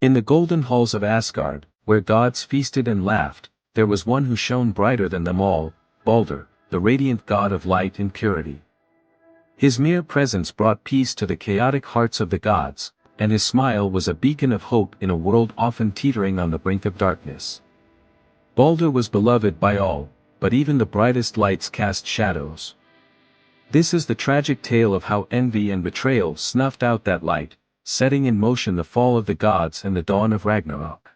In the golden halls of Asgard, where gods feasted and laughed, there was one who shone brighter than them all, Baldur, the radiant god of light and purity. His mere presence brought peace to the chaotic hearts of the gods, and his smile was a beacon of hope in a world often teetering on the brink of darkness. Baldur was beloved by all, but even the brightest lights cast shadows. This is the tragic tale of how envy and betrayal snuffed out that light, setting in motion the fall of the gods and the dawn of Ragnarok.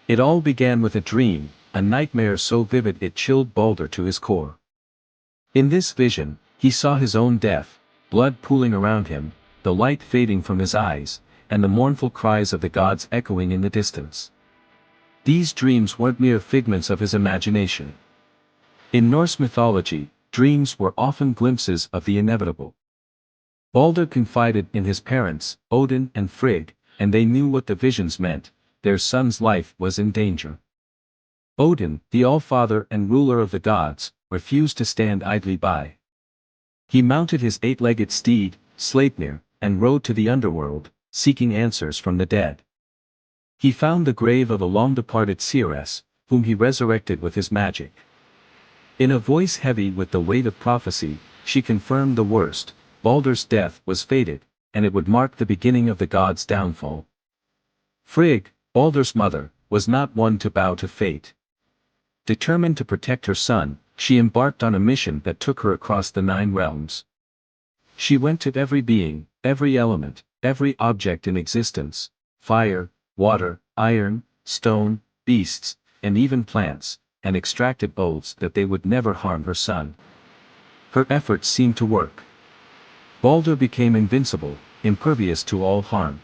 It all began with a dream, a nightmare so vivid it chilled Baldur to his core. In this vision, he saw his own death, blood pooling around him, the light fading from his eyes, and the mournful cries of the gods echoing in the distance. These dreams weren't mere figments of his imagination. In Norse mythology, dreams were often glimpses of the inevitable. Baldur confided in his parents, Odin and Frigg, and they knew what the visions meant: their son's life was in danger. Odin, the All-Father and ruler of the gods, refused to stand idly by. He mounted his eight-legged steed, Sleipnir, and rode to the underworld, seeking answers from the dead. He found the grave of a long-departed seeress, whom he resurrected with his magic. In a voice heavy with the weight of prophecy, she confirmed the worst: Baldur's death was fated, and it would mark the beginning of the gods' downfall. Frigg, Baldur's mother, was not one to bow to fate. Determined to protect her son, she embarked on a mission that took her across the 9 realms. She went to every being, every element, every object in existence: fire, water, iron, stone, beasts, and even plants, and extracted oaths that they would never harm her son. Her efforts seemed to work. Baldur became invincible, impervious to all harm.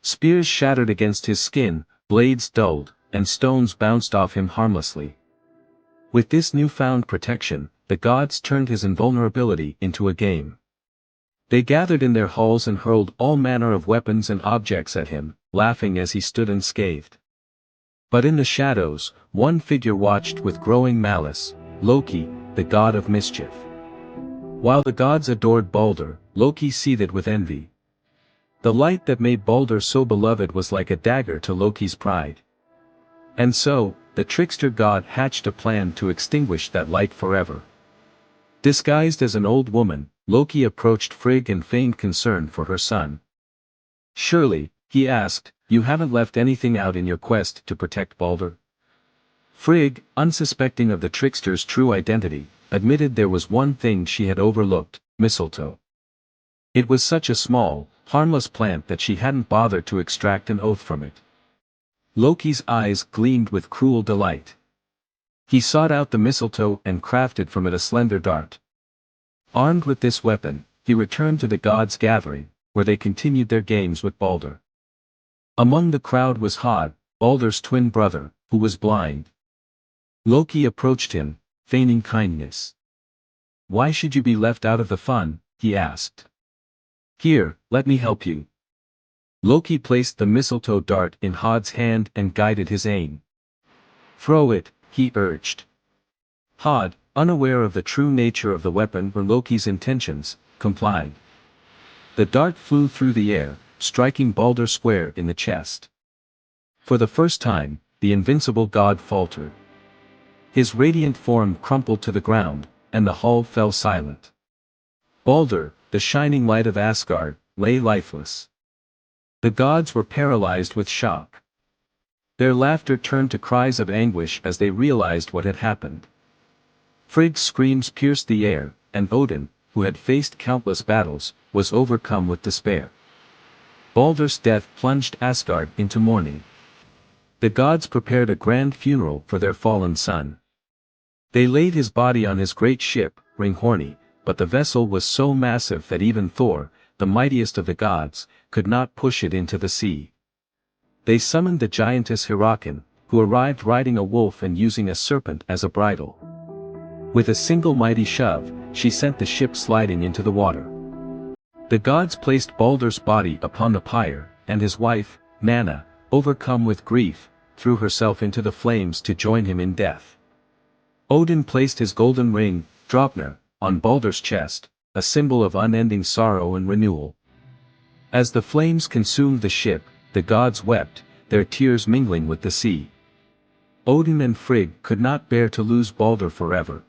Spears shattered against his skin, blades dulled, and stones bounced off him harmlessly. With this newfound protection, the gods turned his invulnerability into a game. They gathered in their halls and hurled all manner of weapons and objects at him, laughing as he stood unscathed. But in the shadows, one figure watched with growing malice: Loki, the god of mischief. While the gods adored Baldur, Loki seethed with envy. The light that made Baldur so beloved was like a dagger to Loki's pride. And so, the trickster god hatched a plan to extinguish that light forever. Disguised as an old woman, Loki approached Frigg and feigned concern for her son. "Surely," he asked, "you haven't left anything out in your quest to protect Baldur?" Frigg, unsuspecting of the trickster's true identity, admitted there was one thing she had overlooked: mistletoe. It was such a small, harmless plant that she hadn't bothered to extract an oath from it. Loki's eyes gleamed with cruel delight. He sought out the mistletoe and crafted from it a slender dart. Armed with this weapon, he returned to the gods' gathering, where they continued their games with Baldur. Among the crowd was Hod, Baldur's twin brother, who was blind. Loki approached him, feigning kindness. "Why should you be left out of the fun?" he asked. "Here, let me help you." Loki placed the mistletoe dart in Hod's hand and guided his aim. "Throw it," he urged. Hod, unaware of the true nature of the weapon or Loki's intentions, complied. The dart flew through the air, striking Baldur square in the chest. For the first time, the invincible god faltered. His radiant form crumpled to the ground, and the hall fell silent. Baldur, the shining light of Asgard, lay lifeless. The gods were paralyzed with shock. Their laughter turned to cries of anguish as they realized what had happened. Frigg's screams pierced the air, and Odin, who had faced countless battles, was overcome with despair. Baldur's death plunged Asgard into mourning. The gods prepared a grand funeral for their fallen son. They laid his body on his great ship, Ringhorni, but the vessel was so massive that even Thor, the mightiest of the gods, could not push it into the sea. They summoned the giantess Hyrrokin, who arrived riding a wolf and using a serpent as a bridle. With a single mighty shove, she sent the ship sliding into the water. The gods placed Baldur's body upon the pyre, and his wife, Nanna, overcome with grief, threw herself into the flames to join him in death. Odin placed his golden ring, Draupnir, on Baldur's chest, a symbol of unending sorrow and renewal. As the flames consumed the ship, the gods wept, their tears mingling with the sea. Odin and Frigg could not bear to lose Baldur forever.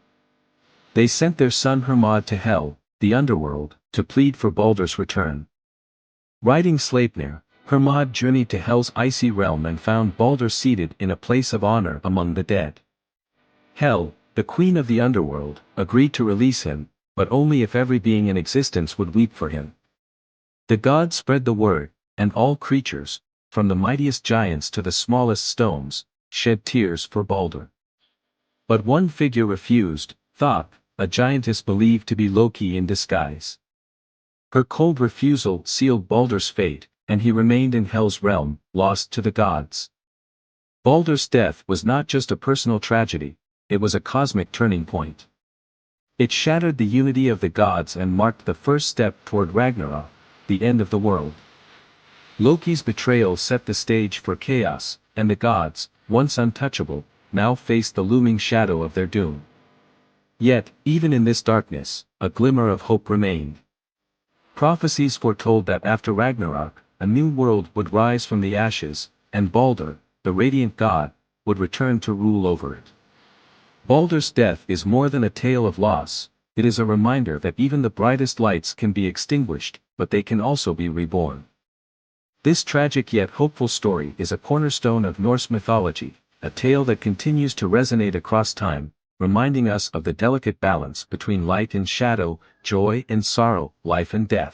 They sent their son Hermod to Hel, the underworld, to plead for Baldur's return. Riding Sleipnir, Hermod journeyed to Hel's icy realm and found Baldur seated in a place of honor among the dead. Hel, the queen of the underworld, agreed to release him, but only if every being in existence would weep for him. The gods spread the word, and all creatures, from the mightiest giants to the smallest stones, shed tears for Baldur. But one figure refused, Thok, a giantess believed to be Loki in disguise. Her cold refusal sealed Baldur's fate, and he remained in Hel's realm, lost to the gods. Baldur's death was not just a personal tragedy, it was a cosmic turning point. It shattered the unity of the gods and marked the first step toward Ragnarok, the end of the world. Loki's betrayal set the stage for chaos, and the gods, once untouchable, now faced the looming shadow of their doom. Yet, even in this darkness, a glimmer of hope remained. Prophecies foretold that after Ragnarok, a new world would rise from the ashes, and Baldur, the radiant god, would return to rule over it. Baldur's death is more than a tale of loss, it is a reminder that even the brightest lights can be extinguished, but they can also be reborn. This tragic yet hopeful story is a cornerstone of Norse mythology, a tale that continues to resonate across time, reminding us of the delicate balance between light and shadow, joy and sorrow, life and death.